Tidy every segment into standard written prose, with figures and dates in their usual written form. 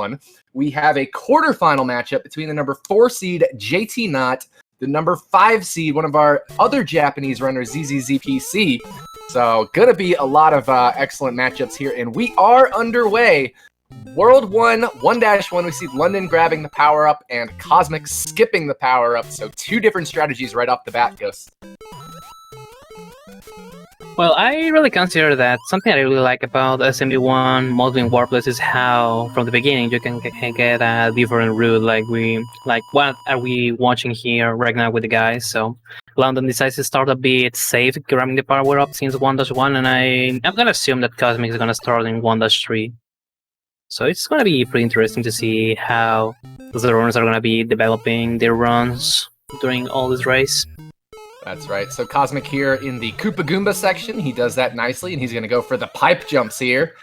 one, we have a quarterfinal matchup between the number 4 seed JT Knott, the number 5 seed, one of our other Japanese runners, ZZZPC. So gonna be a lot of excellent matchups here, and we are underway. World 1, 1-1, we see London grabbing the power-up and Kosmic skipping the power-up, so 2 different strategies right off the bat, Ghost. Well, I really consider that something I really like about SMB1 mostly in Warpless is how from the beginning you can get a different route. Like what are we watching here right now with the guys? So London decides to start a bit safe, grabbing the power up since 1-1, and I'm gonna assume that Kosmic is gonna start in 1-3. So it's gonna be pretty interesting to see how the runners are gonna be developing their runs during all this race. That's right. So Kosmic here in the Koopa Goomba section. He does that nicely, and he's going to go for the pipe jumps here.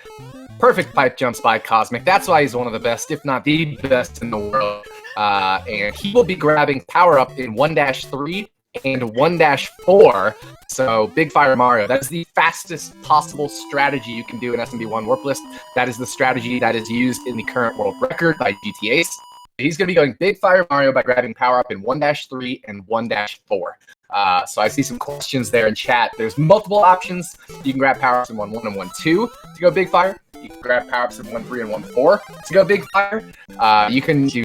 Perfect pipe jumps by Kosmic. That's why he's one of the best, if not the best in the world. And he will be grabbing power-up in 1-3 and 1-4. So Big Fire Mario, that's the fastest possible strategy you can do in SMB1 Warpless. That is the strategy that is used in the current world record by GTA. He's going to be going Big Fire Mario by grabbing power-up in 1-3 and 1-4. So I see some questions there in chat. There's multiple options. You can grab power-ups in 1-1 and 1-2 to go Big Fire. You can grab power-ups in 1-3 and 1-4 to go Big Fire. You can do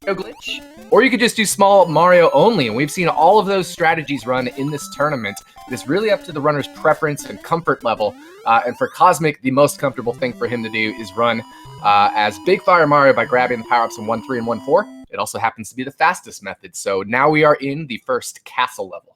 glitch, or you could just do small Mario only, and we've seen all of those strategies run in this tournament. It is really up to the runner's preference and comfort level, and for Kosmic, the most comfortable thing for him to do is run as Big Fire Mario by grabbing the power-ups in 1-3 and 1-4. It also happens to be the fastest method, so now we are in the first castle level.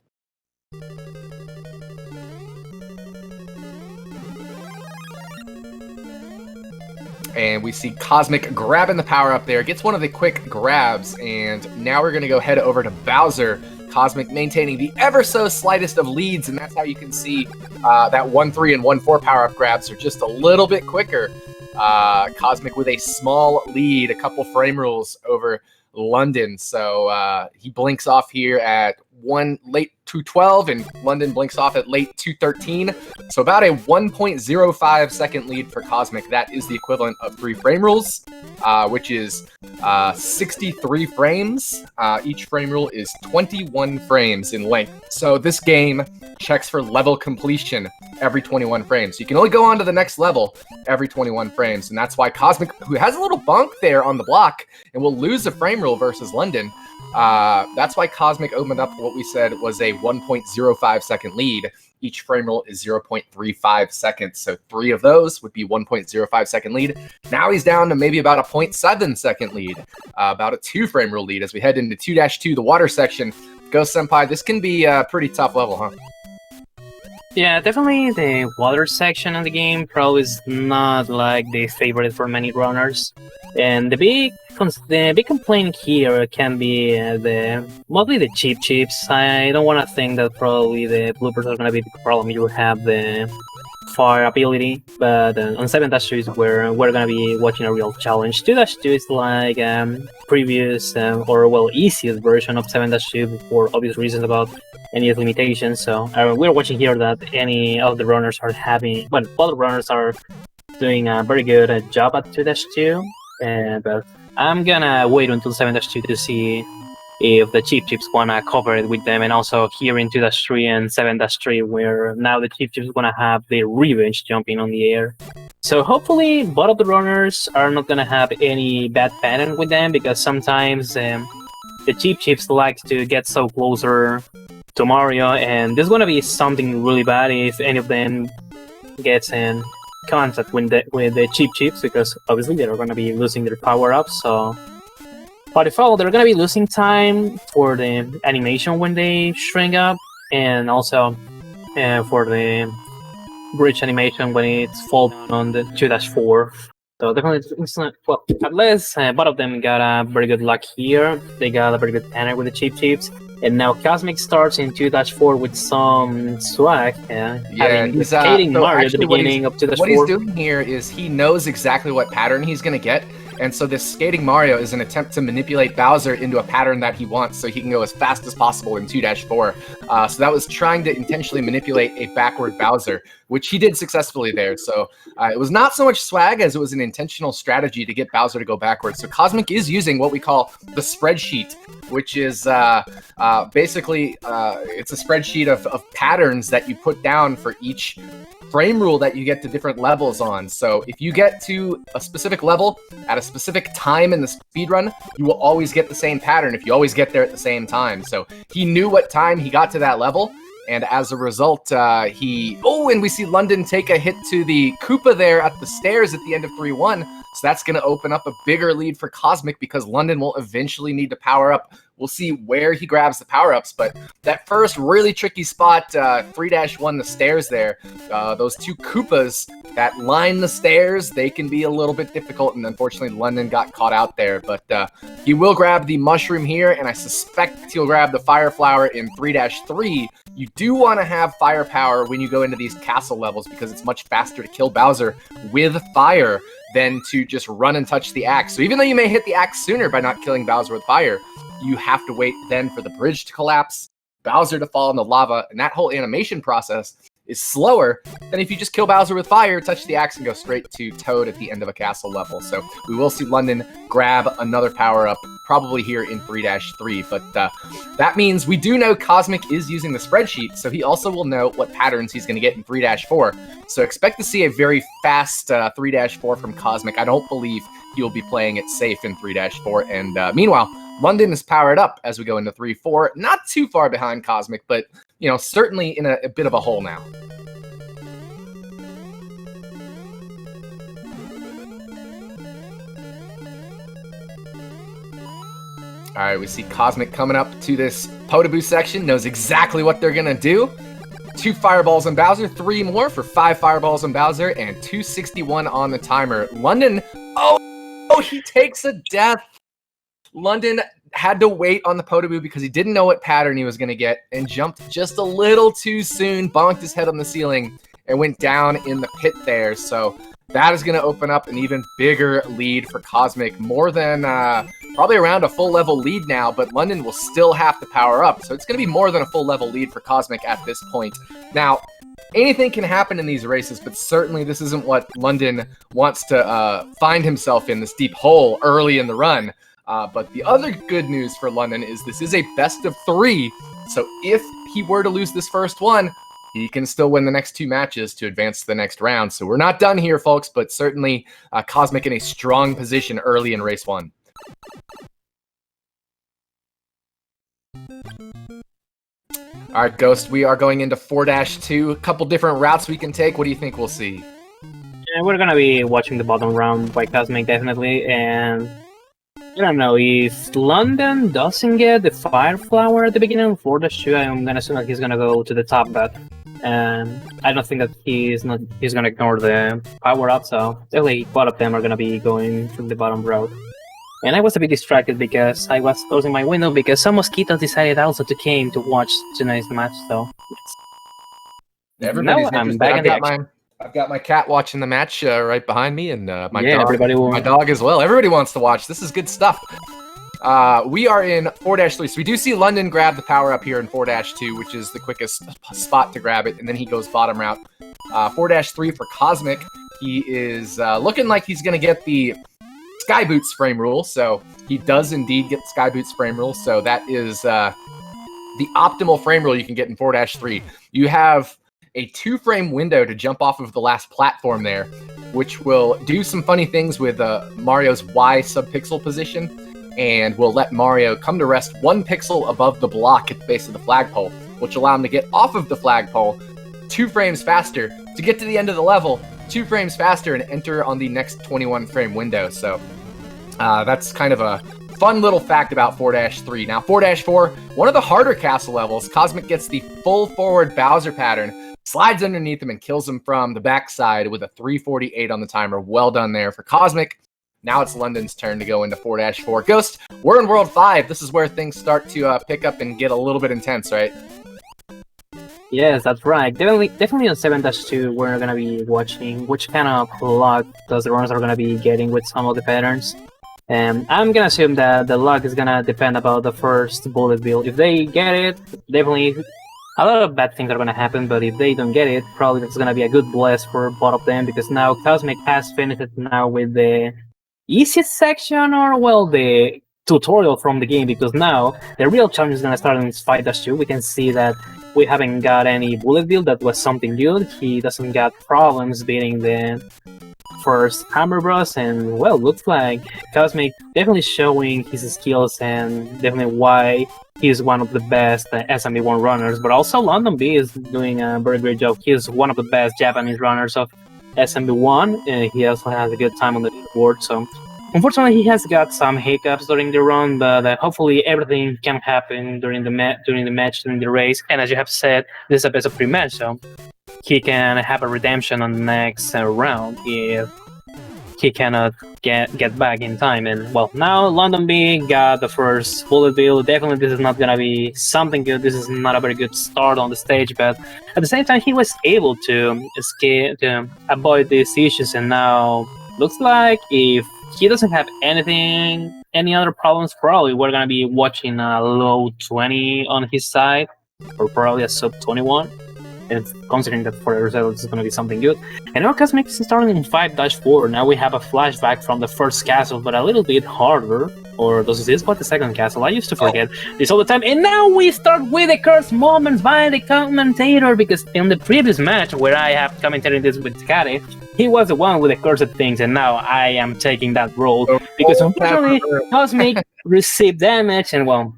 And we see Kosmic grabbing the power up there, gets one of the quick grabs, and now we're going to go head over to Bowser. Kosmic maintaining the ever so slightest of leads, and that's how you can see that 1-3 and 1-4 power-up grabs are just a little bit quicker. Kosmic with a small lead, a couple frame rules over London, so he blinks off here at late 2:12, and London blinks off at late 2:13. So about a 1.05 second lead for Kosmic. That is the equivalent of 3 frame rules, which is 63 frames. Each frame rule is 21 frames in length. So this game checks for level completion every 21 frames. You can only go on to the next level every 21 frames, and that's why Kosmic, who has a little bunk there on the block and will lose a frame rule versus London, that's why Kosmic opened up what we said was a 1.05 second lead. Each frame rule is 0.35 seconds, so 3 of those would be 1.05 second lead. Now he's down to maybe about a 0.7 second lead, about a 2 frame rule lead as we head into 2-2, the water section. Ghost Senpai, this can be a pretty tough level, huh? Yeah, definitely the water section of the game probably is not like the favorite for many runners. And the big complaint here can be mostly the cheap chips. I don't want to think that probably the bloopers are going to be the problem. You have the fire ability, but on 7-2 is where we're going to be watching a real challenge. 2-2 is like previous easiest version of 7-2 for obvious reasons about any limitations. So we're watching here that any of the runners are all the runners are doing a very good job at 2-2. But I'm gonna wait until 7-2 to see if the cheap chips wanna cover it with them, and also here in 2-3 and 7-3, where now the cheap chips wanna have their revenge jumping on the air. So hopefully both of the runners are not gonna have any bad pattern with them, because sometimes the cheap chips like to get so closer to Mario, and there's gonna be something really bad if any of them gets in contact with the cheap chips, because obviously they're going to be losing their power-ups. So by default, they're going to be losing time for the animation when they shrink up, and also for the bridge animation when it's fall on the 2-4. So definitely, well, at least both of them got a very good luck here. They got a very good pattern with the cheap chips. And now Kosmic starts in 2-4 with some swag. He's skating Mario at the beginning of 2-4. What he's doing here is he knows exactly what pattern he's going to get, And so this skating Mario is an attempt to manipulate Bowser into a pattern that he wants so he can go as fast as possible in 2-4. So that was trying to intentionally manipulate a backward Bowser, which he did successfully there. So it was not so much swag as it was an intentional strategy to get Bowser to go backwards. So Kosmic is using what we call the spreadsheet, which is basically it's a spreadsheet of patterns that you put down for each frame rule that you get to different levels on. So if you get to a specific level at a specific time in the speedrun, you will always get the same pattern if you always get there at the same time. So he knew what time he got to that level, and as a result, and we see London take a hit to the Koopa there at the stairs at the end of 3-1. So that's going to open up a bigger lead for Kosmic because London will eventually need to power up. We'll see where he grabs the power-ups, but that first really tricky spot, 3-1, the stairs there, those two Koopas that line the stairs, they can be a little bit difficult, and unfortunately London got caught out there. But he will grab the mushroom here, and I suspect he'll grab the fire flower in 3-3. You do want to have firepower when you go into these castle levels because it's much faster to kill Bowser with fire than to just run and touch the axe. So even though you may hit the axe sooner by not killing Bowser with fire, you have to wait then for the bridge to collapse, Bowser to fall in the lava, and that whole animation process is slower than if you just kill Bowser with fire, touch the axe, and go straight to Toad at the end of a castle level. So we will see London grab another power-up, probably here in 3-3, but that means we do know Kosmic is using the spreadsheet, so he also will know what patterns he's going to get in 3-4. So expect to see a very fast 3-4 from Kosmic. I don't believe he will be playing it safe in 3-4, and meanwhile, London is powered up as we go into 3-4. Not too far behind Kosmic, but, you know, certainly in a bit of a hole now. All right, we see Kosmic coming up to this Potaboo section, knows exactly what they're going to do. 2 fireballs on Bowser, 3 more for 5 fireballs on Bowser, and 261 on the timer. London, oh, he takes a death. London had to wait on the Potaboo because he didn't know what pattern he was going to get and jumped just a little too soon, bonked his head on the ceiling, and went down in the pit there. So that is going to open up an even bigger lead for Kosmic, more than probably around a full level lead now, but London will still have to power up. So it's going to be more than a full level lead for Kosmic at this point. Now, anything can happen in these races, but certainly this isn't what London wants to find himself in, this deep hole early in the run. But the other good news for London is this is a best of 3, so if he were to lose this first one, he can still win the next 2 matches to advance to the next round. So we're not done here, folks, but certainly Kosmic in a strong position early in race 1. All right, Ghost, we are going into 4-2. A couple different routes we can take. What do you think we'll see? Yeah, we're going to be watching the bottom round by Kosmic, definitely, and I don't know, if London doesn't get the fire flower at the beginning of 4-2, I'm gonna assume that he's gonna go to the top bet. And I don't think that he's gonna ignore the power up, so definitely both of them are gonna be going from the bottom road. And I was a bit distracted because I was closing my window because some mosquitoes decided also to came to watch tonight's match, so everybody's I'm back in the action. I've got my cat watching the match right behind me, and my dog as well. Everybody wants to watch. This is good stuff. We are in 4-3, so we do see London grab the power up here in 4-2, which is the quickest spot to grab it, and then he goes bottom route. 4-3 for Kosmic. He is looking like he's going to get the Sky Boots frame rule, so he does indeed get the Sky Boots frame rule, so that is the optimal frame rule you can get in 4-3. You have a 2-frame window to jump off of the last platform there, which will do some funny things with Mario's Y subpixel position, and will let Mario come to rest 1 pixel above the block at the base of the flagpole, which will allow him to get off of the flagpole 2 frames faster to get to the end of the level 2 frames faster and enter on the next 21-frame window. So that's kind of a fun little fact about 4-3. Now 4-4, one of the harder castle levels, Kosmic gets the full forward Bowser pattern, slides underneath him and kills him from the backside with a 3:48 on the timer. Well done there for Kosmic. Now it's London's turn to go into 4-4. Ghost, we're in World 5. This is where things start to pick up and get a little bit intense, right? Yes, that's right. Definitely on 7-2, we're going to be watching which kind of luck those runners are going to be getting with some of the patterns. And I'm gonna assume that the luck is gonna depend about the first bullet bill. If they get it, definitely a lot of bad things are gonna happen, but if they don't get it, probably it's gonna be a good bless for both of them, because now Kosmic has finished it now with the easiest section, or well, the tutorial from the game, because now the real challenge is gonna start in this 5-2. We can see that we haven't got any bullet bill. That was something good. He doesn't got problems beating the first hammer bros, and well, looks like Kosmic definitely showing his skills and definitely why he's one of the best SMB1 runners. But also londonb is doing a very great job. He's one of the best Japanese runners of SMB1. He also has a good time on the board, so unfortunately he has got some hiccups during the run, but hopefully everything can happen during the match, during the race. And as you have said, this is a best of 3 match, so he can have a redemption on the next round if he cannot get back in time. And well, now londonb got the first bullet bill. Definitely this is not gonna be something good. This is not a very good start on the stage, but at the same time he was able to escape, to avoid these issues. And now looks like if he doesn't have any other problems, probably we're gonna be watching a low 20 on his side, or probably a sub 21. And considering that for the results is going to be something good. And now Kosmic is starting in 5-4. Now we have a flashback from the first castle, but a little bit harder. Or does this what the second castle? I used to forget this all the time. And now we start with the cursed moments by the commentator, because in the previous match where I have commentated this with Kare, he was the one with the cursed things, and now I am taking that role because unfortunately Kosmic received damage, and well,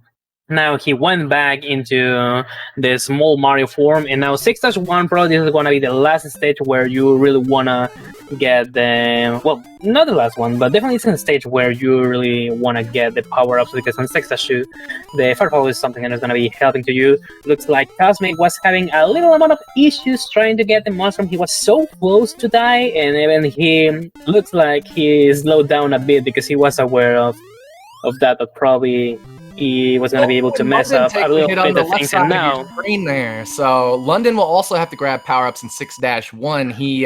now he went back into the small Mario form, and now 6-1 probably is going to be the last stage where you really want to get the... well, not the last one, but definitely it's a stage where you really want to get the power-ups, because on 6-2, the fireball is something that is going to be helping to you. Looks like Kosmic was having a little amount of issues trying to get the monster. He was so close to die, and even he looks like he slowed down a bit because he was aware of that, but probably he was going to be able to mess up a little bit of things. And now screen there, so London will also have to grab power-ups in 6-1. He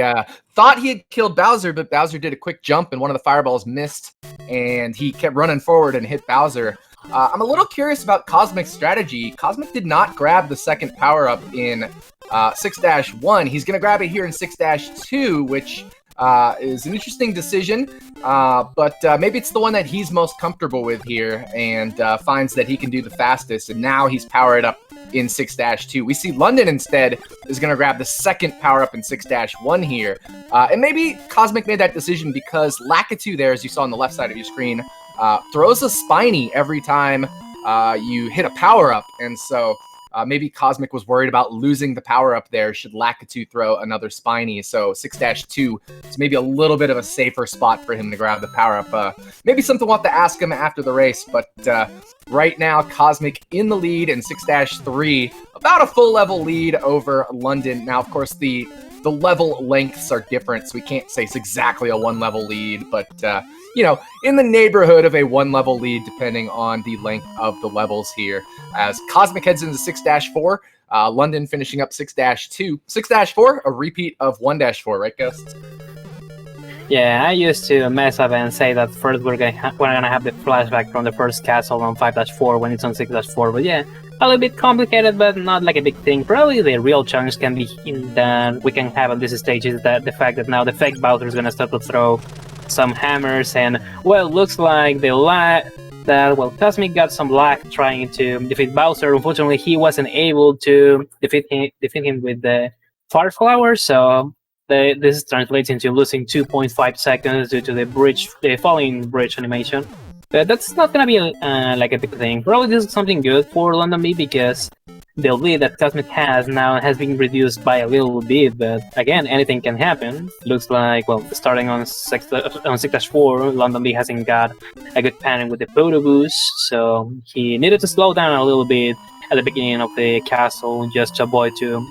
thought he had killed Bowser, but Bowser did a quick jump and one of the fireballs missed, and he kept running forward and hit Bowser. I'm a little curious about Kosmic's strategy. Kosmic did not grab the second power-up in 6-1. He's going to grab it here in 6-2, which is an interesting decision, but maybe it's the one that he's most comfortable with here, and finds that he can do the fastest, and now he's powered up in 6-2. We see London instead is going to grab the second power-up in 6-1 here, and maybe Kosmic made that decision because Lakitu there, as you saw on the left side of your screen, throws a spiny every time you hit a power-up, and so maybe Kosmic was worried about losing the power-up there should Lakitu throw another spiny. So 6-2 is maybe a little bit of a safer spot for him to grab the power-up. Maybe something we'll have to ask him after the race, but right now Kosmic in the lead in 6-3, about a full level lead over London. Now, of course, the level lengths are different, so we can't say it's exactly a 1-level lead, but you know, in the neighborhood of a 1-level lead, depending on the length of the levels here. As Kosmic heads into 6-4, London finishing up 6-2. 6-4, a repeat of 1-4, right, Ghost? Yeah, I used to mess up and say that first we're gonna have the flashback from the first castle on 5-4 when it's on 6-4, but yeah, a little bit complicated, but not like a big thing. Probably the real challenge can be in that we can have on this stage is that the fact that now the fake Bowser is gonna start to throw some hammers, and well, looks like Kosmic got some luck trying to defeat Bowser. Unfortunately, he wasn't able to defeat him with the Fire Flower, so this translates into losing 2.5 seconds due to the falling bridge animation. But that's not gonna be like a big thing. Probably this is something good for londonb, because the lead that Kosmic has now has been reduced by a little bit, but again, anything can happen. Looks like, well, starting on 6-4, londonb hasn't got a good pattern with the photo boost, so he needed to slow down a little bit at the beginning of the castle just to avoid to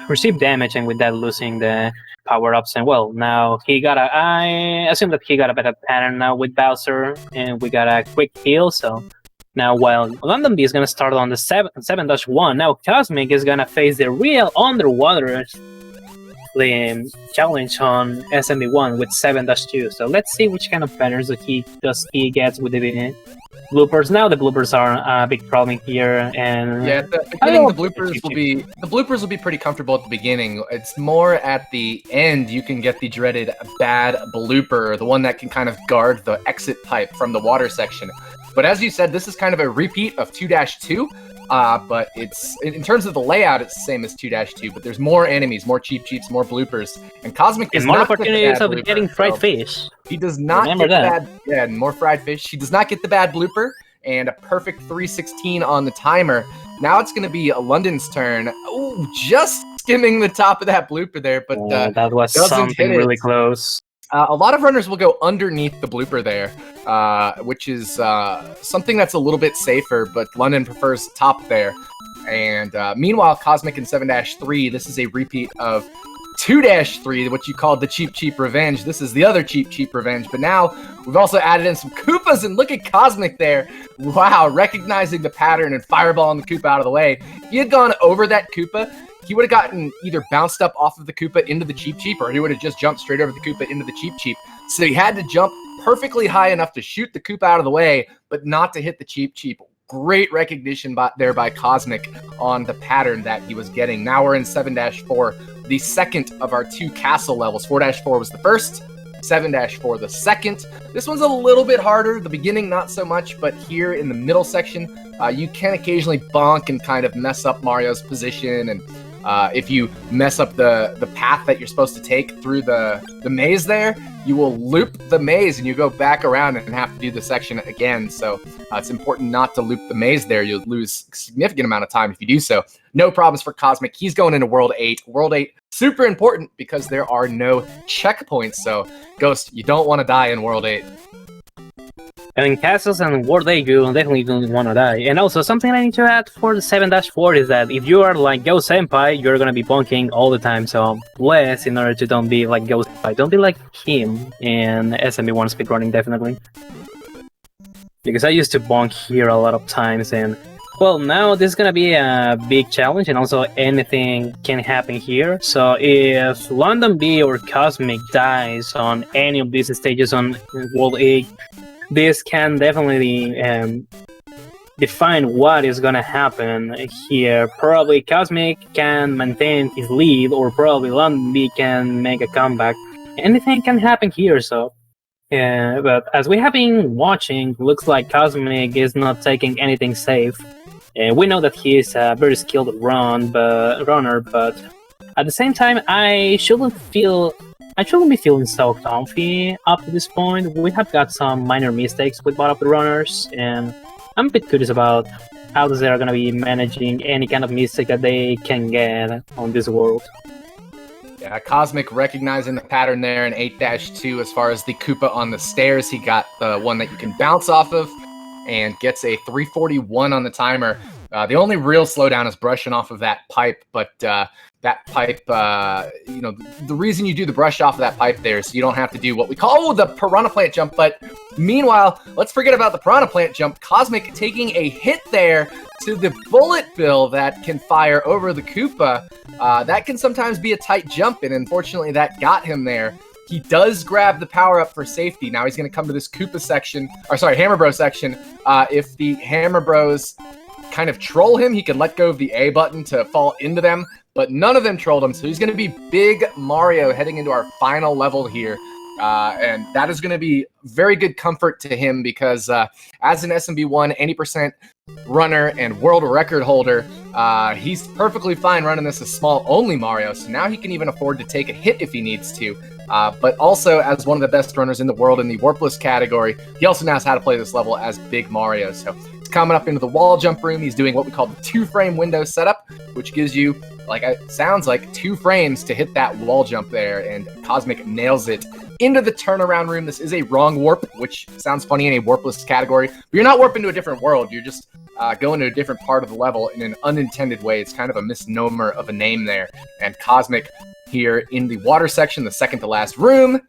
receive damage, and with that losing the power-ups. And well, now I assume that he got a better pattern now with Bowser, and we got a quick heal, so now, while londonb is going to start on the 7-1, now Kosmic is going to face the real underwater the challenge on SMB1 with 7-2. So let's see which kind of patterns he gets with the bloopers. Now the bloopers are a big problem here, and yeah, at the beginning the bloopers will be pretty comfortable at the beginning. It's more at the end you can get the dreaded bad blooper, the one that can kind of guard the exit pipe from the water section. But as you said, this is kind of a repeat of 2-2. But it's in terms of the layout, it's the same as 2-2. But there's more enemies, more cheeps, more bloopers, and Cosmic does more not opportunities get the bad of blooper, getting fried fish. He does not Remember get that. the bad. Yeah, and more fried fish. He does not get the bad blooper, and a perfect 316 on the timer. Now it's going to be London's turn. Ooh, just skimming the top of that blooper there, but That was doesn't something hit really it. close. A lot of runners will go underneath the blooper there, which is something that's a little bit safer, but London prefers top there. And meanwhile, Kosmic in 7-3, this is a repeat of 2-3, what you called the cheap revenge. This is the other cheap revenge, but now we've also added in some Koopas, and look at Kosmic there. Wow, recognizing the pattern and fireballing the Koopa out of the way. If he had gone over that Koopa, he would have gotten either bounced up off of the Koopa into the cheap, or he would have just jumped straight over the Koopa into the cheap. So he had to jump perfectly high enough to shoot the Koopa out of the way, but not to hit the cheap. Great recognition there by Kosmic on the pattern that he was getting. Now we're in 7-4, the second of our 2 castle levels. 4-4 was the first, 7-4 the second. This one's a little bit harder. The beginning, not so much, but here in the middle section, you can occasionally bonk and kind of mess up Mario's position, and if you mess up the path that you're supposed to take through the maze there, you will loop the maze and you go back around and have to do the section again. So it's important not to loop the maze there. You'll lose a significant amount of time if you do so. No problems for Kosmic. He's going into World 8. World 8, super important because there are no checkpoints. So, Ghost, you don't want to die in World 8. And in castles and World 8, you definitely don't want to die. And also, something I need to add for the 7-4 is that if you are like Go Senpai, you're going to be bonking all the time. So, less in order to don't be like Go Senpai. Don't be like him in SMB1 speedrunning, definitely. Because I used to bonk here a lot of times, and well, now this is going to be a big challenge, and also anything can happen here. So if London B or Kosmic dies on any of these stages on World 8, this can definitely define what is going to happen here. Probably Kosmic can maintain his lead, or probably London B can make a comeback. Anything can happen here, so... Yeah, but as we have been watching, looks like Kosmic is not taking anything safe. We know that he is a very skilled runner, but at the same time, I shouldn't be feeling so comfy up to this point. We have got some minor mistakes with both of the runners, and I'm a bit curious about how they are going to be managing any kind of mistake that they can get on this world. Yeah, Kosmic recognizing the pattern there in 8-2 as far as the Koopa on the stairs. He got the one that you can bounce off of and gets a 341 on the timer. The only real slowdown is brushing off of that pipe, but that pipe, the reason you do the brush off of that pipe there is so you don't have to do what we call the piranha plant jump. But meanwhile, let's forget about the piranha plant jump. Kosmic taking a hit there to the bullet bill that can fire over the Koopa. That can sometimes be a tight jump, and unfortunately that got him there. He does grab the power-up for safety. Now he's going to come to this Koopa section, Hammer Bro section. If the Hammer Bros kind of troll him, he can let go of the A button to fall into them, but none of them trolled him, so he's going to be Big Mario heading into our final level here. And that is going to be very good comfort to him because as an SMB1 80% runner and world record holder, he's perfectly fine running this as small only Mario, so now he can even afford to take a hit if he needs to. But also, as one of the best runners in the world in the Warpless category, he also knows how to play this level as Big Mario. So he's coming up into the wall jump room. He's doing what we call the 2-frame window setup, which gives you, like it sounds like, 2 frames to hit that wall jump there, and Kosmic nails it into the turnaround room. This is a wrong warp, which sounds funny in a Warpless category, but you're not warping to a different world. You're just going to a different part of the level in an unintended way. It's kind of a misnomer of a name there. And Kosmic here in the water section, the second to last room.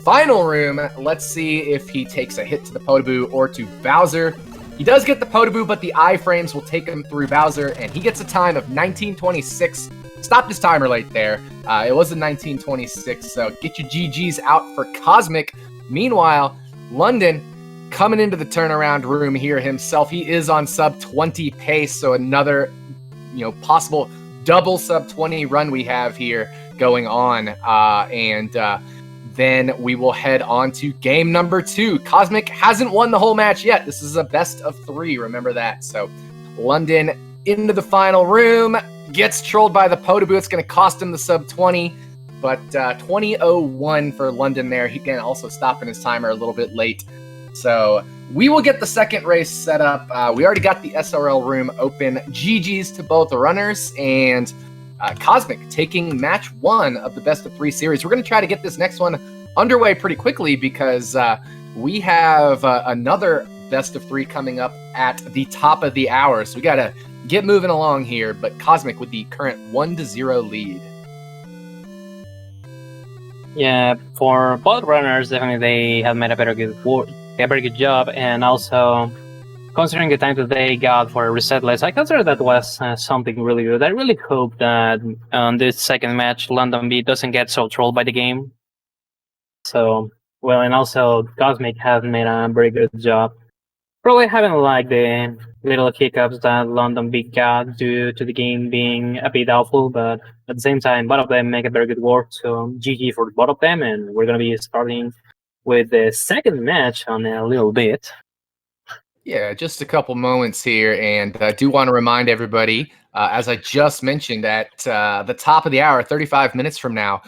Final room. Let's see if he takes a hit to the Podoboo or to Bowser. He does get the Podoboo, but the iframes will take him through Bowser, and he gets a time of 19:26 stopped his timer late there. It was in 1926, so get your GGs out for Kosmic. Meanwhile, London coming into the turnaround room here himself. He is on sub 20 pace, so another, possible double sub 20 run we have here going on. Then we will head on to game number 2. Kosmic hasn't won the whole match yet. This is a best of 3, remember that. So London into the final room, gets trolled by the Potaboo. It's going to cost him the sub 20, but 20:01 for London there. He can also stopping his timer a little bit late. So we will get the second race set up. We already got the SRL room open. GG's to both the runners, and Kosmic taking match 1 of the best of 3 series. We're going to try to get this next one underway pretty quickly because we have another best of 3 coming up at the top of the hour. So we got to get moving along here, but Kosmic with the current 1-0 lead. Yeah, for both runners, definitely they have made a very good job, and also considering the time that they got for reset list, I consider that was something really good. I really hope that on this second match, London B doesn't get so trolled by the game. So, well, and also Kosmic has made a very good job. Probably haven't liked the little hiccups that London B got due to the game being a bit awful, but at the same time, both of them make a very good work. So GG for both of them, and we're going to be starting with the second match on a little bit. Yeah, just a couple moments here, and I do want to remind everybody, as I just mentioned, at the top of the hour, 35 minutes from now,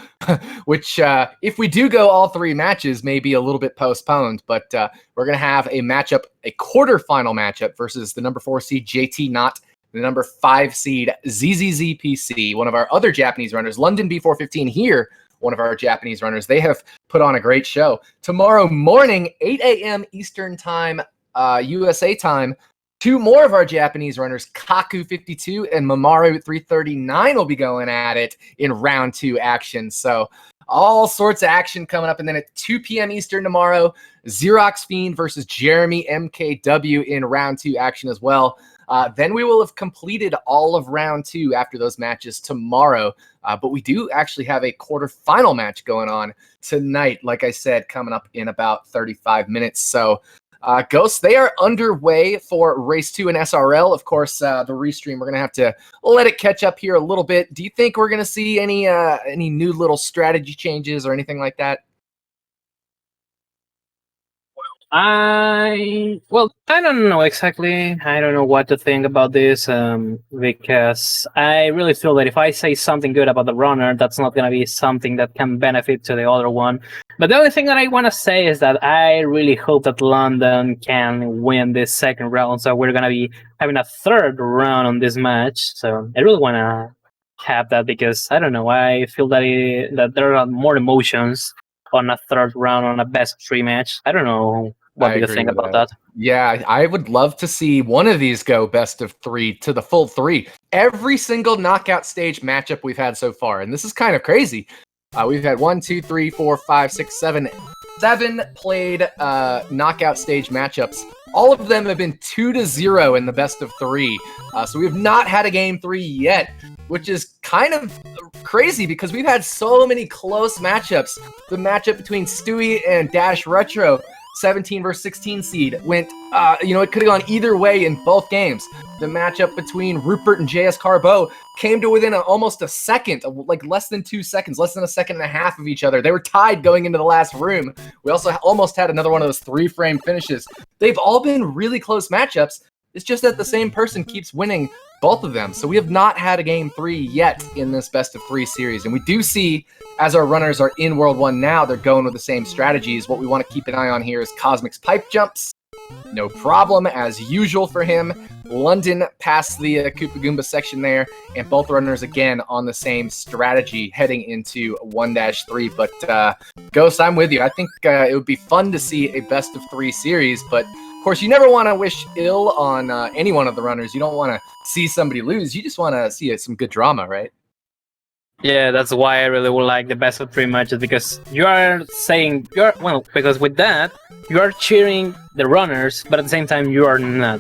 which if we do go all 3 matches, may be a little bit postponed, but we're going to have a matchup, a quarterfinal matchup versus the number 4 seed JT Knot, the number 5 seed ZZZPC, one of our other Japanese runners, londonb415 here, one of our Japanese runners. They have put on a great show. Tomorrow morning, 8 a.m. Eastern Time, USA time, 2 more of our Japanese runners, Kaku52 and Mamaru 339, will be going at it in round 2 action. So all sorts of action coming up. And then at 2 p.m. Eastern tomorrow, Xerox Fiend versus Jeremy MKW in round 2 action as well. Then we will have completed all of round 2 after those matches tomorrow. But we do actually have a quarterfinal match going on tonight, like I said, coming up in about 35 minutes. So Ghosts, they are underway for race 2 in SRL. Of course, the restream, we're going to have to let it catch up here a little bit. Do you think we're going to see any new little strategy changes or anything like that? I don't know exactly. I don't know what to think about this because I really feel that if I say something good about the runner, that's not going to be something that can benefit to the other one. But the only thing that I want to say is that I really hope that London can win this second round. So we're going to be having a third round on this match. So I really want to have that because, I don't know, I feel that that there are more emotions on a third round on a best of 3 match. I don't know. What do you think about that? Yeah, I would love to see one of these go best of 3 to the full 3. Every single knockout stage matchup we've had so far, and this is kind of crazy. We've had 1, 2, 3, 4, 5, 6, 7 played knockout stage matchups. All of them have been 2-0 in the best of 3. So we have not had a game 3 yet, which is kind of crazy because we've had so many close matchups. The matchup between Stewie and Dash Retro, 17 versus 16 seed, went, it could have gone either way in both games. The matchup between Rupert and JS Carbo came to within almost a second, like less than 2 seconds, less than a second and a half of each other. They were tied going into the last room. We also almost had another one of those 3-frame finishes. They've all been really close matchups. It's just that the same person keeps winning both of them. So we have not had a game 3 yet in this best of 3 series. And we do see, as our runners are in World 1 now, they're going with the same strategies. What we want to keep an eye on here is Kosmic's pipe jumps. No problem, as usual for him. London passed the Koopa Goomba section there, and both runners again on the same strategy heading into 1-3. But Ghost, I'm with you. I think it would be fun to see a best of 3 series, but of course, you never want to wish ill on any one of the runners. You don't want to see somebody lose. You just want to see some good drama, right? Yeah, that's why I really would like the best of 3 matches, because because with that, you are cheering the runners, but at the same time, you are not.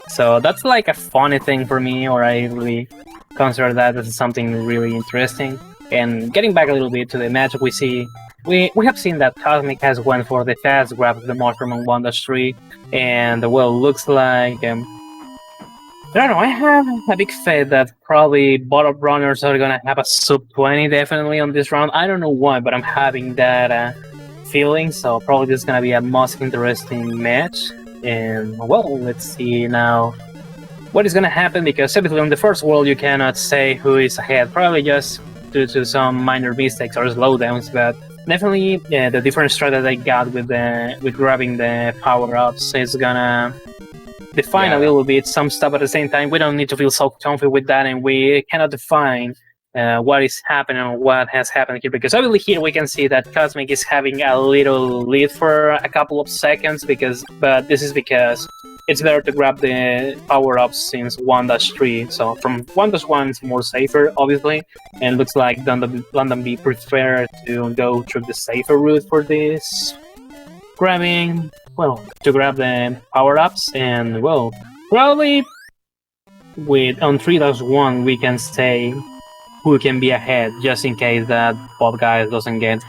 So that's like a funny thing for me, or I really consider that as something really interesting. And getting back a little bit to the matchup, we have seen that Kosmic has went for the fast grab of the mushroom on 1-3, and well, looks like I don't know. I have a big faith that probably bottom runners are gonna have a sub 20 definitely on this round. I don't know why, but I'm having that feeling. So probably this is gonna be a most interesting match. And well, let's see now what is gonna happen, because typically on the first world you cannot say who is ahead. Probably just due to some minor mistakes or slowdowns, but definitely the different strat that I got with grabbing the power-ups is gonna define a little bit some stuff. At the same time, we don't need to feel so comfy with that, and we cannot define what is happening or what has happened here, because obviously here we can see that Kosmic is having a little lead for a couple of seconds, but this is because it's better to grab the power-ups since 1-3. So from 1-1 it's more safer, obviously, and it looks like londonb prefer to go through the safer route for this grabbing. Well, to grab the power-ups, and well, probably on 3-1 we can say who can be ahead, just in case that both guys doesn't get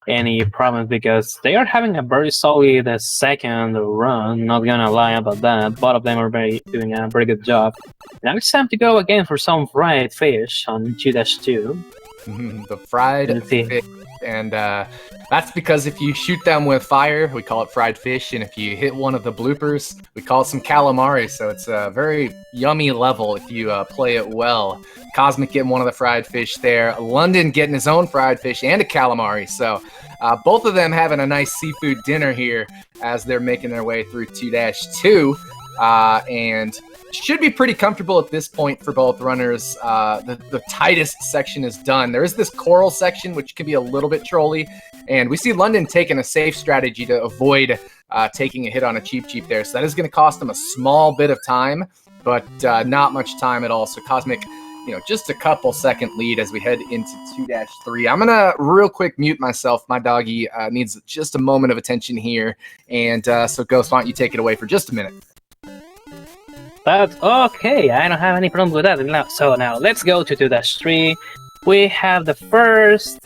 any problems, because they are having a very solid second run, not gonna lie about that. Both of them are doing a very good job. Now it's time to go again for some fried fish on 2-2. The fried fish. And that's because if you shoot them with fire, we call it fried fish, and if you hit one of the bloopers, we call it some calamari. So it's a very yummy level if you play it well. Kosmic getting one of the fried fish there. London getting his own fried fish and a calamari. So both of them having a nice seafood dinner here as they're making their way through 2-2. And should be pretty comfortable at this point for both runners. The tightest section is done. There is this coral section, which can be a little bit trolly, and we see London taking a safe strategy to avoid taking a hit on a cheap there. So that is going to cost him a small bit of time, but not much time at all. So Kosmic, just a couple second lead as we head into 2-3. I'm going to real quick mute myself. My doggy needs just a moment of attention here. And so Ghost, why don't you take it away for just a minute? That's okay, I don't have any problem with that. So now let's go to 2-3. We have the first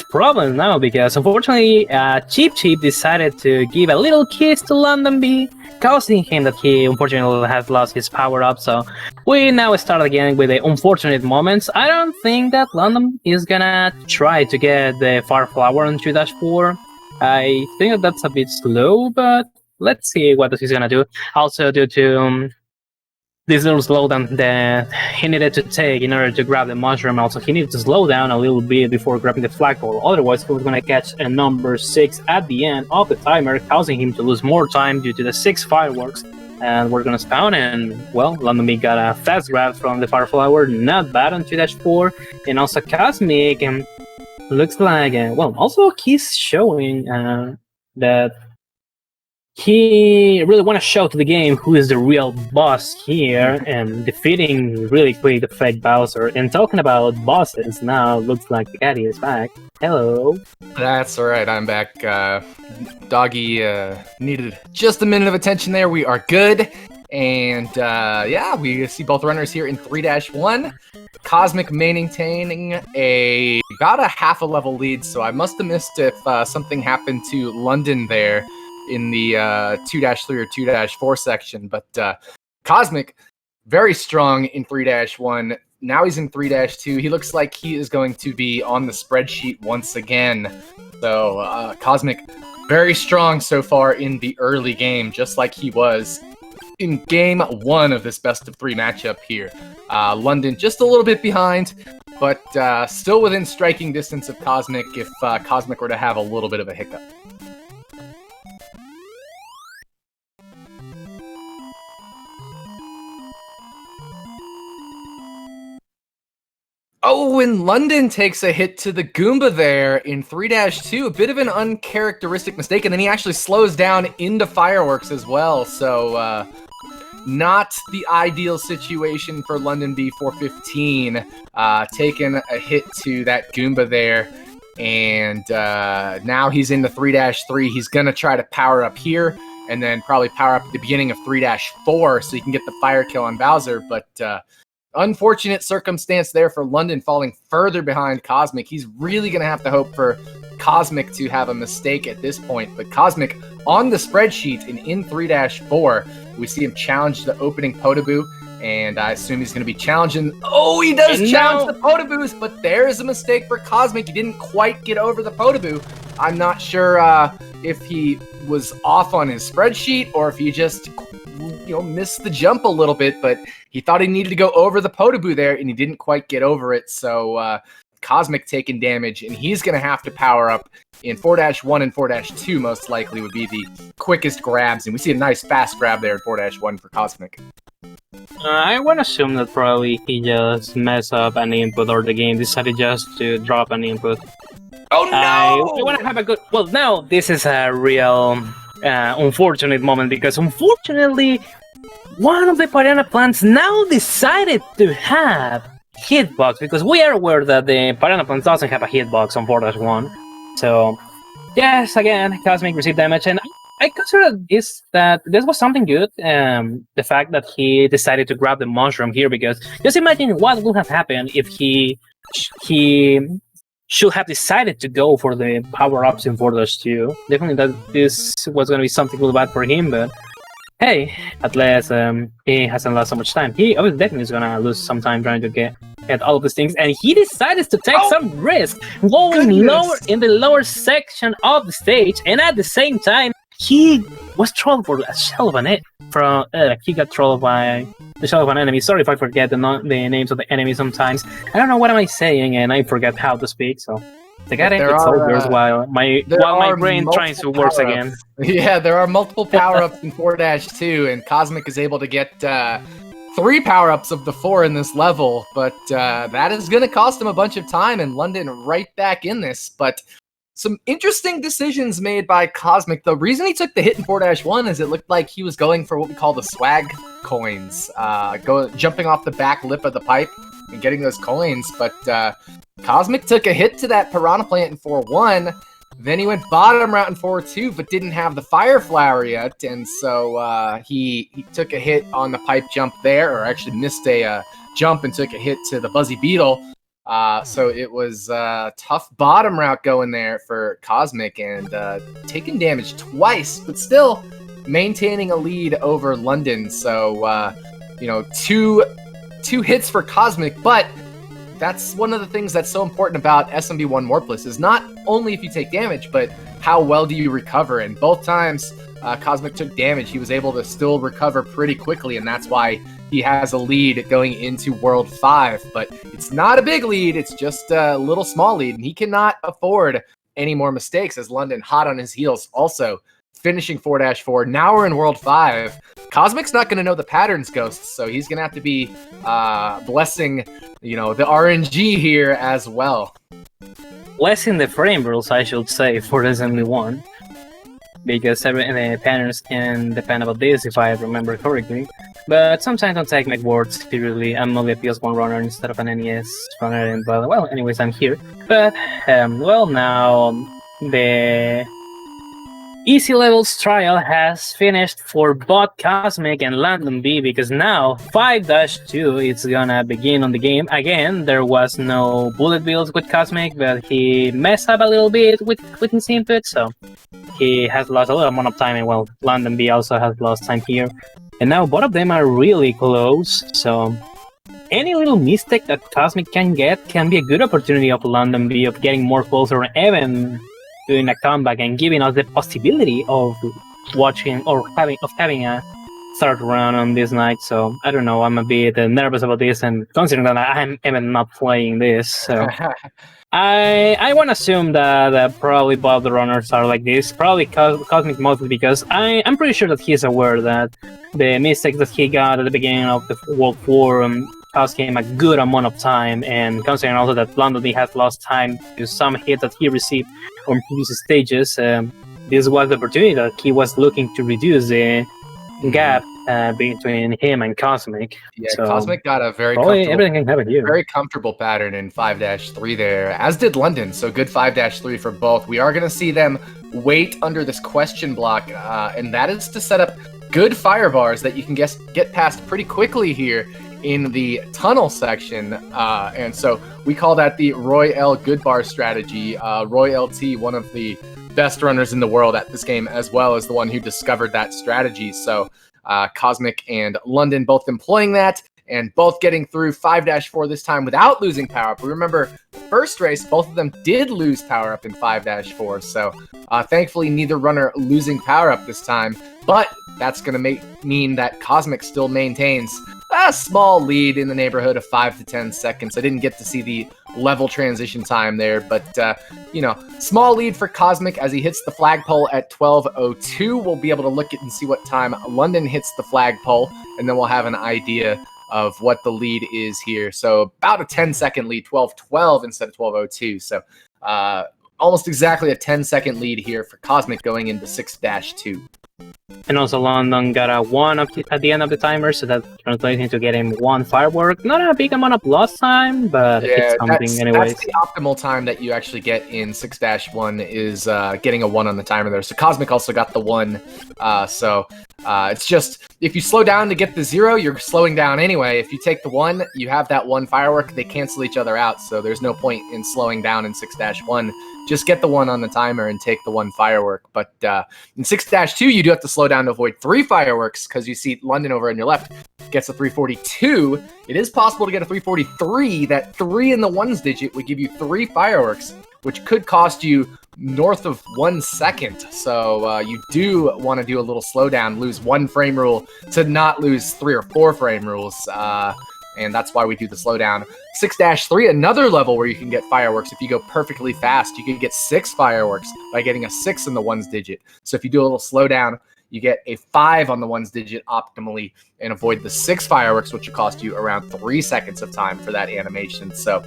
problem now, because unfortunately Cheap decided to give a little kiss to londonb, causing him that he unfortunately has lost his power-up. So we now start again with the unfortunate moments. I don't think that London is gonna try to get the Far Flower on 2-4. I think that's a bit slow, but let's see what he's gonna do. Also, due to this little slowdown that he needed to take in order to grab the mushroom, also he needed to slow down a little bit before grabbing the flagpole. Otherwise, he was gonna catch a number 6 at the end of the timer, causing him to lose more time due to the 6 fireworks. And we're gonna spawn, and well, londonb got a fast grab from the Fire Flower, not bad on 2-4. And also Kosmic, looks like, also he's showing that he really want to show to the game who is the real boss here, and defeating really quick the fake Bowser. And talking about bosses, now looks like the caddy is back. Hello. That's alright, I'm back. Doggy needed just a minute of attention there. We are good. And we see both runners here in 3-1. Kosmic maintaining about a half a level lead, so I must have missed if something happened to London there in the 2-3 or 2-4 section. But Kosmic, very strong in 3-1. Now he's in 3-2. He looks like he is going to be on the spreadsheet once again. So Kosmic, very strong so far in the early game, just like he was in game 1 of this best of 3 matchup here. London just a little bit behind, but still within striking distance of Kosmic if Kosmic were to have a little bit of a hiccup. Oh, and London takes a hit to the Goomba there in 3-2. A bit of an uncharacteristic mistake, and then he actually slows down into fireworks as well. So, not the ideal situation for londonb415. Taking a hit to that Goomba there. And now he's into 3-3. He's going to try to power up here. and then probably power up at the beginning of 3-4 so you can get the fire kill on Bowser. But unfortunate circumstance there for London falling further behind Kosmic. He's really going to have to hope for Kosmic to have a mistake at this point. But Kosmic on the spreadsheet and in 3-4, we see him challenge the opening Potaboo. And I assume he's going to be challenging. Oh, he does challenge the Potaboos, but there is a mistake for Kosmic. He didn't quite get over the Potaboo. I'm not sure if he was off on his spreadsheet or if he just, missed the jump a little bit. But he thought he needed to go over the Potaboo there, and he didn't quite get over it. So Kosmic taking damage, and he's going to have to power up in 4-1 and 4-2. Most likely would be the quickest grabs, and we see a nice fast grab there in 4-1 for Kosmic. I want to assume that probably he just messed up an input or the game decided just to drop an input. Oh no! I want to have a good... Well, now this is a real unfortunate moment because unfortunately one of the piranha plants now decided to have hitbox because we are aware that the piranha plant doesn't have a hitbox on 4-1. So, yes, again, Kosmic received damage and I consider that this was something good. The fact that he decided to grab the mushroom here, because just imagine what would have happened if he should have decided to go for the power-ups in 4-2. Definitely that this was going to be something really bad for him, but hey, at least he hasn't lost so much time. He definitely is going to lose some time trying to get all of these things, and he decided to take some risk, going lower in the lower section of the stage, and at the same time, he was trolled for a shell of an he got trolled by the shell of an enemy. Sorry if I forget the names of the enemy sometimes. I don't know what am I saying, and I forget how to speak. So I got it. It's over while my brain tries to work again. Yeah, there are multiple power-ups in 4-2, and Kosmic is able to get 3 power-ups of the 4 in this level, but that is going to cost him a bunch of time, and London right back in this. But some interesting decisions made by Kosmic. The reason he took the hit in 4-1 is it looked like he was going for what we call the swag coins, jumping off the back lip of the pipe and getting those coins. But Kosmic took a hit to that piranha plant in 4-1. Then he went bottom route in 4-2, but didn't have the fire flower yet, and so he took a hit on the pipe jump there, or actually missed a jump and took a hit to the Buzzy Beetle. So it was a tough bottom route going there for Kosmic, and taking damage twice, but still maintaining a lead over London. So, two hits for Kosmic, but that's one of the things that's so important about SMB Warpless is not only if you take damage, but how well do you recover. And both times Kosmic took damage, he was able to still recover pretty quickly, and that's why he has a lead going into World 5. But it's not a big lead, it's just a little small lead, and he cannot afford any more mistakes as London hot on his heels. Also, finishing 4-4. Now we're in World 5. Kosmic's not going to know the patterns, Ghosts, so he's going to have to be blessing, the RNG here as well. Blessing the frame rules, I should say, for SMB1. Because the patterns can depend about this, if I remember correctly. But sometimes don't take my words seriously. I'm only a PS1 runner instead of an NES runner, but well, anyways, I'm here. But, now the Easy Levels trial has finished for both Kosmic and LondonB, because now 5-2 is gonna begin on the game. Again, there was no bullet bills with Kosmic, but he messed up a little bit with his input, so he has lost a little amount of time, and well, LondonB also has lost time here. And now both of them are really close, so any little mistake that Kosmic can get can be a good opportunity of LondonB of getting more closer, even doing a comeback and giving us the possibility of watching or having a third round on this night. So I don't know, I'm a bit nervous about this, and considering that I'm even not playing this, so I want to assume that probably both the runners are like this. Probably Kosmic mostly because I'm pretty sure that he's aware that the mistakes that he got at the beginning of the World 4 cost him a good amount of time, and considering also that LondonB has lost time to some hits that he received on previous stages, this was the opportunity that he was looking to reduce the gap between him and Kosmic. Yeah, so, Kosmic got a very comfortable pattern in 5-3 there, as did London. So good 5-3 for both. We are going to see them wait under this question block, and that is to set up good fire bars that you can get past pretty quickly here in the tunnel section. And so we call that the Roy L. Good Bar strategy. Roy LT, one of the best runners in the world at this game, as well as the one who discovered that strategy. So Kosmic and London both employing that, and both getting through 5-4 this time without losing power-up. We remember the first race, both of them did lose power-up in 5-4, so thankfully neither runner losing power-up this time, but that's going to mean that Kosmic still maintains a small lead in the neighborhood of 5 to 10 seconds. I didn't get to see the level transition time there, but, small lead for Kosmic as he hits the flagpole at 12:02. We'll be able to look at and see what time London hits the flagpole, and then we'll have an idea of what the lead is here. So about a 10-second lead, 12:12 instead of 12:02. So almost exactly a 10-second lead here for Kosmic going into 6-2. And also London got a 1 at the end of the timer, so that translates into getting 1 firework. Not a big amount of lost time, but it's something anyways. That's the optimal time that you actually get in 6-1 is getting a 1 on the timer there. So Kosmic also got the 1. It's just, if you slow down to get the 0, you're slowing down anyway. If you take the 1, you have that 1 firework. They cancel each other out, so there's no point in slowing down in 6-1. Just get the 1 on the timer and take the 1 firework. But in 6-2, you do have to slow down to avoid 3 fireworks, because you see London over on your left gets a 342. It is possible to get a 343. That 3 in the ones digit would give you 3 fireworks, which could cost you north of 1 second. So you do want to do a little slowdown, lose 1 frame rule to not lose 3 or 4 frame rules. And that's why we do the slowdown. 6-3, another level where you can get fireworks. If you go perfectly fast, you can get 6 fireworks by getting a 6 in the ones digit. So if you do a little slowdown, you get a 5 on the ones digit optimally and avoid the 6 fireworks, which will cost you around 3 seconds of time for that animation. So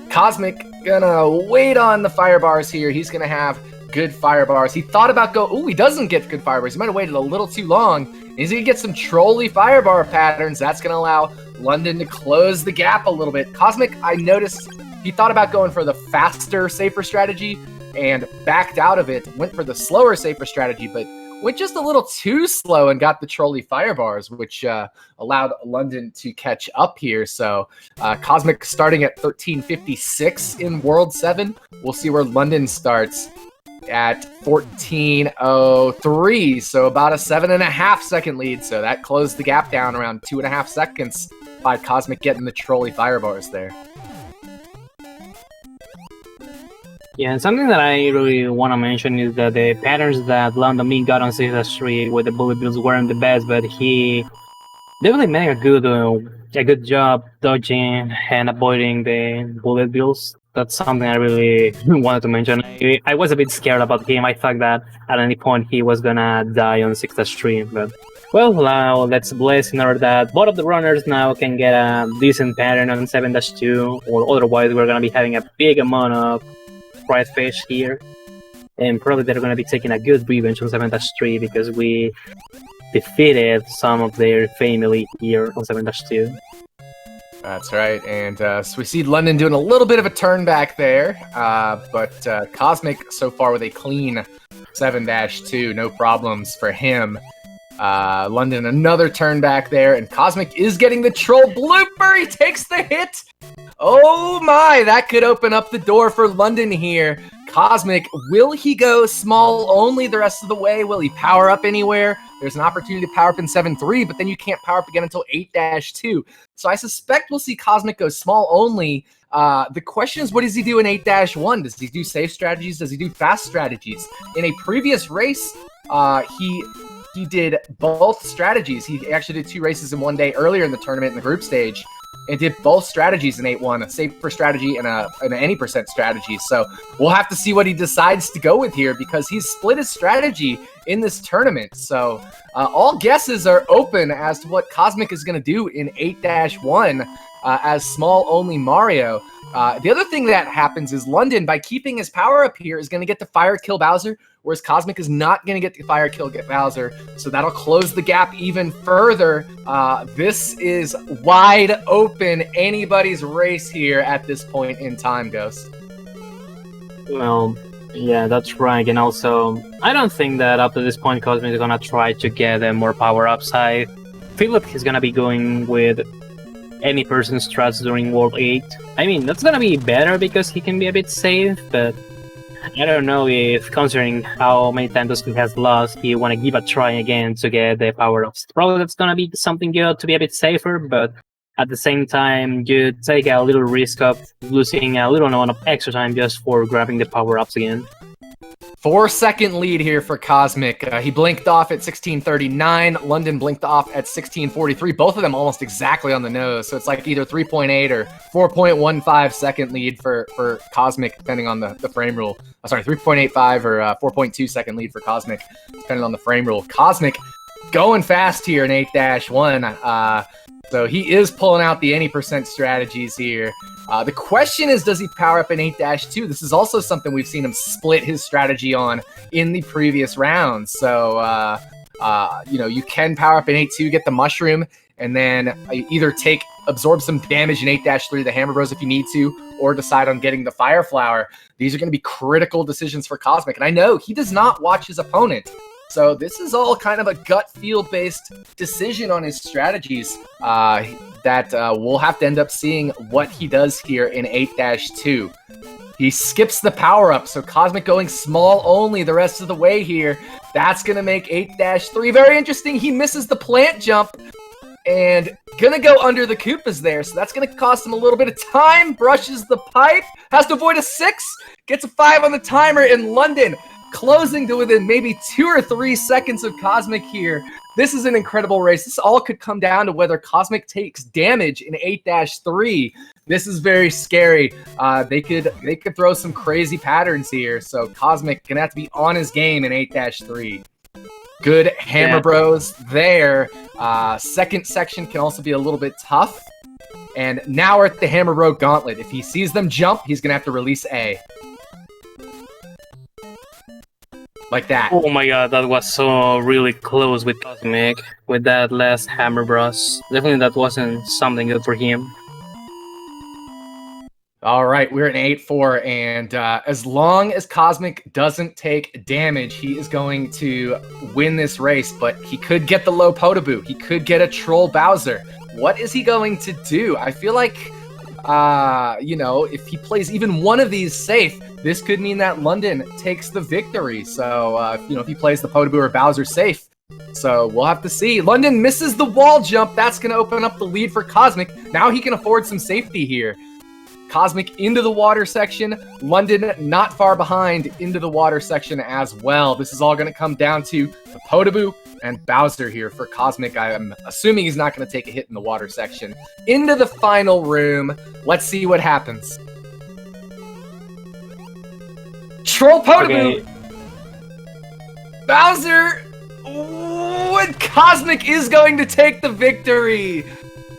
Kosmic gonna wait on the fire bars here. He's gonna have good fire bars. He thought about he doesn't get good fire bars. He might have waited a little too long. He's gonna get some trolley fire bar patterns. That's gonna allow London to close the gap a little bit. Kosmic, I noticed he thought about going for the faster, safer strategy and backed out of it, went for the slower, safer strategy, but went just a little too slow and got the trolley fire bars, which allowed London to catch up here. So Kosmic starting at 13:56 in World 7. We'll see where London starts at 14:03, so about a 7.5 second lead. So that closed the gap down around 2.5 seconds by Kosmic getting the trolley fire bars there. Yeah, and something that I really want to mention is that the patterns that London got on 6-3 with the bullet bills weren't the best, but he definitely made a good job dodging and avoiding the bullet bills. That's something I really wanted to mention. I was a bit scared about the game. I thought that at any point he was gonna die on 6-3, but well, now let's bless in order that both of the runners now can get a decent pattern on 7-2, or otherwise we're gonna be having a big amount of fried fish here, and probably they're gonna be taking a good revenge on 7-3 because we defeated some of their family here on 7-2. That's right, and so we see London doing a little bit of a turn back there, but Kosmic so far with a clean 7-2, no problems for him. London another turn back there, and Kosmic is getting the troll blooper. He takes the hit. Oh my, that could open up the door for London here. Kosmic, will he go small only the rest of the way? Will he power up anywhere? There's an opportunity to power up in 7-3, but then you can't power up again until 8-2. So I suspect we'll see Kosmic go small only. The question is, what does he do in 8-1? Does he do safe strategies? Does he do fast strategies? In a previous race, he did both strategies. He actually did 2 races in one day earlier in the tournament in the group stage, and did both strategies in 8-1, a safer strategy and an any percent strategy. So we'll have to see what he decides to go with here, because he's split his strategy in this tournament. So all guesses are open as to what Kosmic is going to do in 8-1 as small only Mario. The other thing that happens is London, by keeping his power up here, is going to get to fire kill Bowser, whereas Kosmic is not going to get to fire kill Bowser, so that'll close the gap even further. This is wide open, anybody's race here at this point in time, Ghost. Well, Yeah, that's right. And also, I don't think that up to this point, Kosmic is gonna try to get more power-ups. I feel like he's gonna be going with any person's strats during World 8. I mean, that's gonna be better because he can be a bit safe, but I don't know if, considering how many times he has lost, he want to give a try again to get the power-ups. Probably that's gonna be something good to be a bit safer, but at the same time, you take a little risk of losing a little amount of extra time just for grabbing the power-ups again. 4-second lead here for Kosmic. He blinked off at 16:39. London blinked off at 16:43. Both of them almost exactly on the nose. So it's like either 3.8 or 4.15 second lead for Kosmic, depending on the frame rule. Sorry, 3.85 or 4.2 second lead for Kosmic, depending on the frame rule. Kosmic going fast here in 8-1. So he is pulling out the any percent strategies here. The question is, does he power up in 8-2? This is also something we've seen him split his strategy on in the previous rounds. So, you can power up in 8-2, get the mushroom, and then either absorb some damage in 8-3, the Hammer Bros if you need to, or decide on getting the Fire Flower. These are going to be critical decisions for Kosmic. And I know he does not watch his opponent. So this is all kind of a gut feel-based decision on his strategies that we'll have to end up seeing what he does here in 8-2. He skips the power-up, so Kosmic going small only the rest of the way here. That's going to make 8-3 very interesting. He misses the plant jump and going to go under the Koopas there, so that's going to cost him a little bit of time. Brushes the pipe, has to avoid a 6, gets a 5 on the timer in London. Closing to within maybe 2 or 3 seconds of Kosmic here. This is an incredible race. This all could come down to whether Kosmic takes damage in 8-3. This is very scary. They could throw some crazy patterns here. So Kosmic gonna have to be on his game in 8-3. Good Hammer Bros there. Second section can also be a little bit tough. And now we're at the Hammer Bro Gauntlet. If he sees them jump, he's gonna have to release A. Like that. Oh my god, that was so really close with Kosmic, with that last Hammer Bros. Definitely that wasn't something good for him. All right, we're in 8-4, and as long as Kosmic doesn't take damage, he is going to win this race, but he could get the low Potaboo. He could get a Troll Bowser. What is he going to do? I feel like, if he plays even one of these safe, this could mean that London takes the victory. So, if he plays the Potaboo or Bowser safe. So, we'll have to see. London misses the wall jump. That's going to open up the lead for Kosmic. Now he can afford some safety here. Kosmic into the water section. London not far behind into the water section as well. This is all going to come down to the Potaboo and Bowser here for Kosmic. I'm assuming he's not going to take a hit in the water section. Into the final room. Let's see what happens. Troll Potaboo! Okay. Bowser! Ooh, and Kosmic is going to take the victory!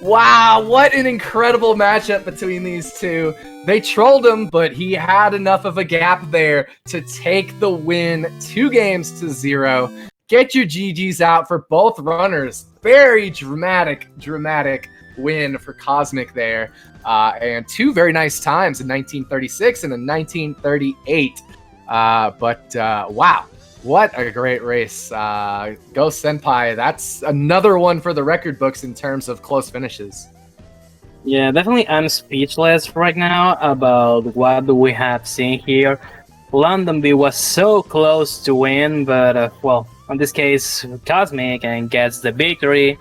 Wow, what an incredible matchup between these two. They trolled him, but he had enough of a gap there to take the win 2-0. Get your GGs out for both runners. Very dramatic win for Kosmic there. And 2 very nice times in 1936 and in 1938. Wow, what a great race. Go Senpai. That's another one for the record books in terms of close finishes. Yeah, definitely I'm speechless right now about what we have seen here. LondonB was so close to win, but, in this case, Kosmic and gets the victory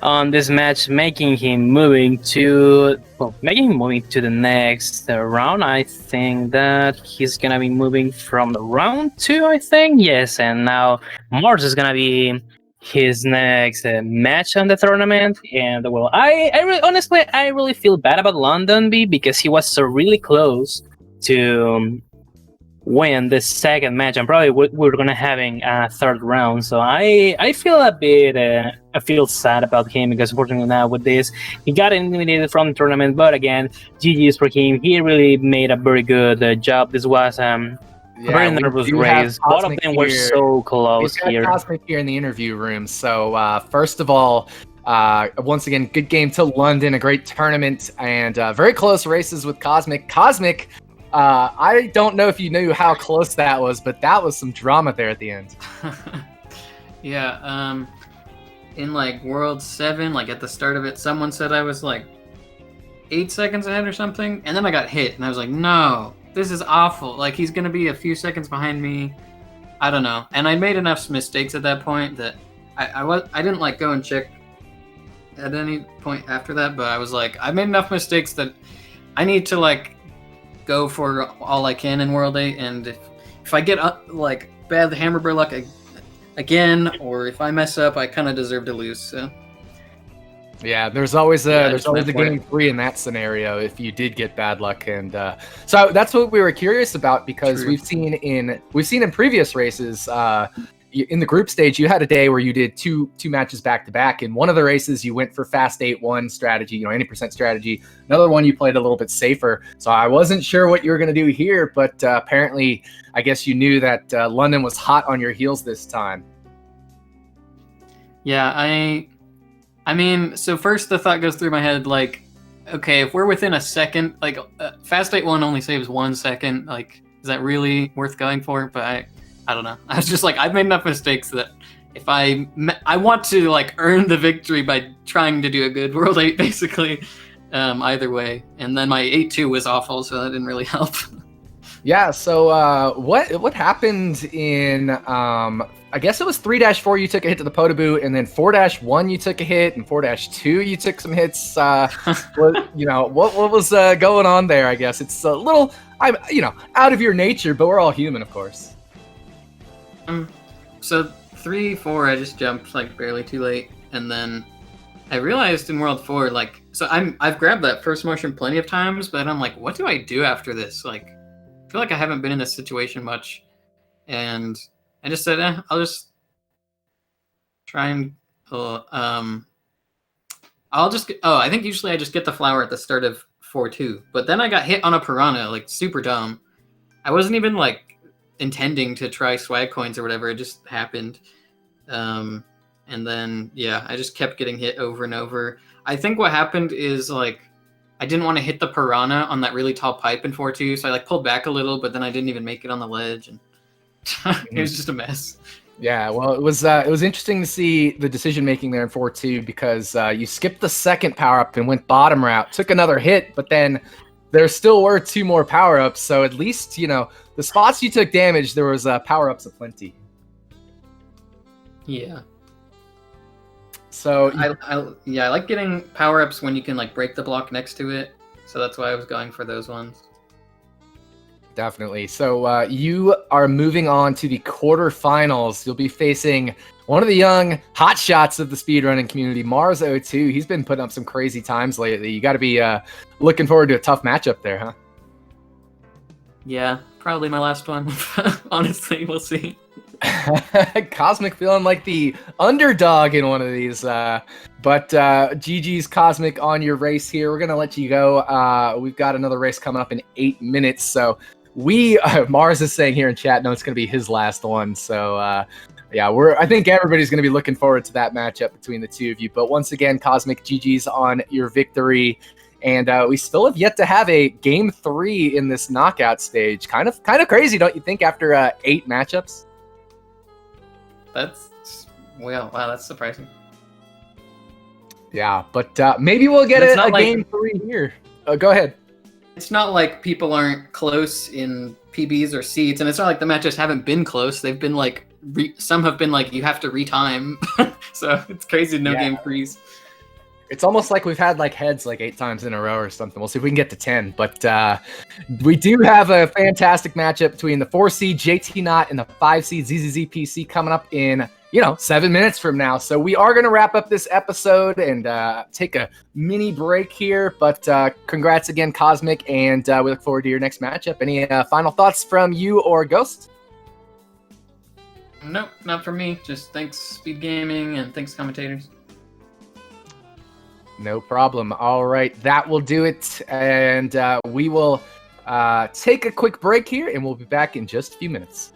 on this match, making him moving to the next round. I think that he's gonna be moving from round 2, I think. Yes, and now March is gonna be his next match on the tournament. And I really feel bad about LondonB because he was so really close to win the second match, and probably we're gonna having a third round. So I feel a bit I feel sad about him because unfortunately now with this he got eliminated from the tournament. But again, GG's for him. He really made a very good job. This was a very nervous race. Both of them were so close here. Kosmic here in the interview room. So first of all, once again, good game to London, a great tournament, and very close races with Kosmic. Kosmic I don't know if you knew how close that was, but that was some drama there at the end. Yeah, in like World 7, like at the start of it, someone said I was like 8 seconds ahead or something, and then I got hit, and I was like, no, this is awful. Like, he's gonna be a few seconds behind me. I don't know. And I made enough mistakes at that point that I didn't like go and check at any point after that, but I was like, I made enough mistakes that I need to like go for all I can in World 8, and if I get like bad hamburger luck again, or if I mess up, I kind of deserve to lose. So yeah, there's always a game 3 in that scenario if you did get bad luck, and so that's what we were curious about, because we've seen in previous races. In the group stage, you had a day where you did two matches back to back. In one of the races, you went for fast 8-1 strategy, 80% strategy. Another one, you played a little bit safer. So I wasn't sure what you were going to do here, but apparently, I guess you knew that London was hot on your heels this time. Yeah, I mean, so first the thought goes through my head, like, okay, if we're within a second, like, fast 8-1 only saves 1 second. Like, is that really worth going for? But I don't know. I was just like, I've made enough mistakes that if I want to like earn the victory by trying to do a good World 8, basically, either way. And then my 8-2 was awful, so that didn't really help. Yeah. So what happened in I guess it was 3-4 you took a hit to the Potaboo, and then 4-1 you took a hit, and 4-2 you took some hits. What was going on there? I guess it's a little out of your nature, but we're all human, of course. So 3-4, I just jumped like barely too late, and then I realized in World 4, like, so I've grabbed that first motion plenty of times, but I'm like, what do I do after this? Like, I feel like I haven't been in this situation much, and I just said, I'll just try and I think usually I just get the flower at the start of 4-2, but then I got hit on a piranha, like super dumb. I wasn't even like intending to try swag coins or whatever, it just happened. And then I just kept getting hit over and over. I think what happened is like I didn't want to hit the piranha on that really tall pipe in 4-2, so I like pulled back a little, but then I didn't even make it on the ledge, and it was just a mess. Yeah, well, it was interesting to see the decision making there in 4-2, because you skipped the second power up and went bottom route, took another hit, but then there still were 2 more power ups. So at least the spots you took damage, there was power ups aplenty. Yeah. So I like getting power ups when you can like break the block next to it. So that's why I was going for those ones. Definitely. So you are moving on to the quarterfinals. You'll be facing one of the young hotshots of the speedrunning community, Mars02. He's been putting up some crazy times lately. You got to be looking forward to a tough matchup there, huh? Yeah, probably my last one. Honestly, we'll see. Kosmic feeling like the underdog in one of these. But GG's Kosmic on your race here. We're going to let you go. We've got another race coming up in 8 minutes. So Mars is saying here in chat, no, it's going to be his last one. So I think everybody's going to be looking forward to that matchup between the two of you. But once again, Kosmic, GG's on your victory. And we still have yet to have a game 3 in this knockout stage. Kind of crazy, don't you think, after 8 matchups? Wow, that's surprising. Yeah, but maybe we'll get a game 3 here. Go ahead. It's not like people aren't close in PBs or seeds, and it's not like the matches haven't been close. They've been like, some have been like, you have to retime. So it's crazy, game 3s. It's almost like we've had like heads like 8 times in a row or something. We'll see if we can get to 10. But we do have a fantastic matchup between the 4 seed JT Knot and the 5 seed ZZZPC coming up in 7 minutes from now. So we are going to wrap up this episode and take a mini break here. But congrats again, Kosmic, and we look forward to your next matchup. Any final thoughts from you or Ghost? Nope, not from me. Just thanks, SpeedGaming, and thanks, commentators. No problem. All right, that will do it. And we will take a quick break here, and we'll be back in just a few minutes.